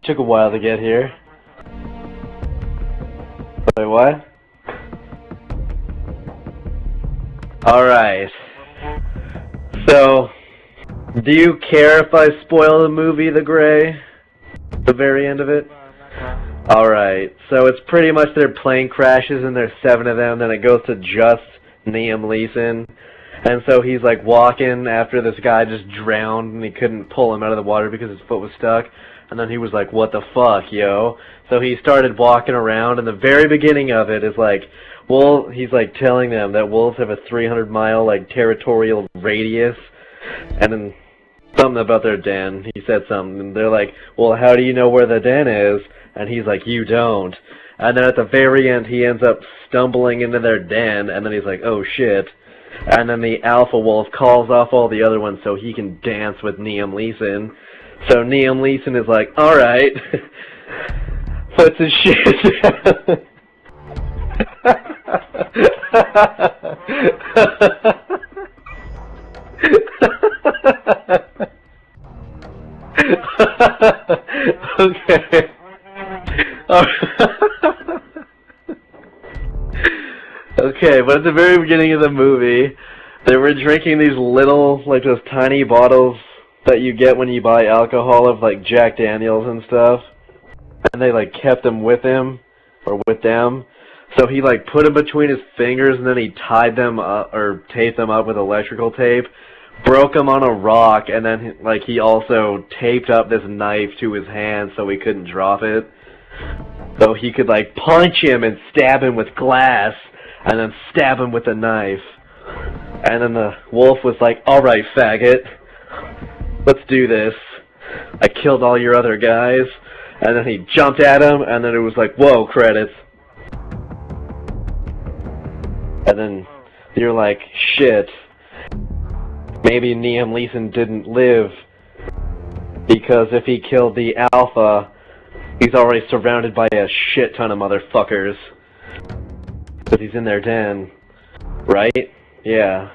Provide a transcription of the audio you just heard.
Took a while to get here. Wait, what? Alright. So, do you care if I spoil the movie The Gray? The very end of it? Alright, so it's pretty much their plane crashes and there's 7 of them, then it goes to just Niam Leeson. And so he's like walking after this guy just drowned and he couldn't pull him out of the water because his foot was stuck. And then he was like, what the fuck, yo? So he started walking around, and the very beginning of it is like, well, he's like telling them that wolves have a 300-mile like territorial radius, and then something about their den. He said something, and they're like, well, how do you know where the den is? And he's like, you don't. And then at the very end, he ends up stumbling into their den, and then he's like, oh shit. And then the alpha wolf calls off all the other ones so he can dance with Niam Leeson. So Niam Leeson is like, alright, puts his shit down. Okay. Okay, but at the very beginning of the movie, they were drinking these little, like those tiny bottles that you get when you buy alcohol of like Jack Daniels and stuff, and they like kept them with him, or with them, so he like put them between his fingers and then he tied them up, or taped them up with electrical tape, broke them on a rock, and then like he also taped up this knife to his hand so he couldn't drop it, so he could like punch him and stab him with glass, and then stab him with a knife. And then the wolf was like, alright, faggot, let's do this. I killed all your other guys. And then he jumped at him, and then it was like, whoa, credits. And then you're like, shit. Maybe Niam Leeson didn't live, because if he killed the alpha, he's already surrounded by a shit ton of motherfuckers. Because he's in their den. Right? Yeah.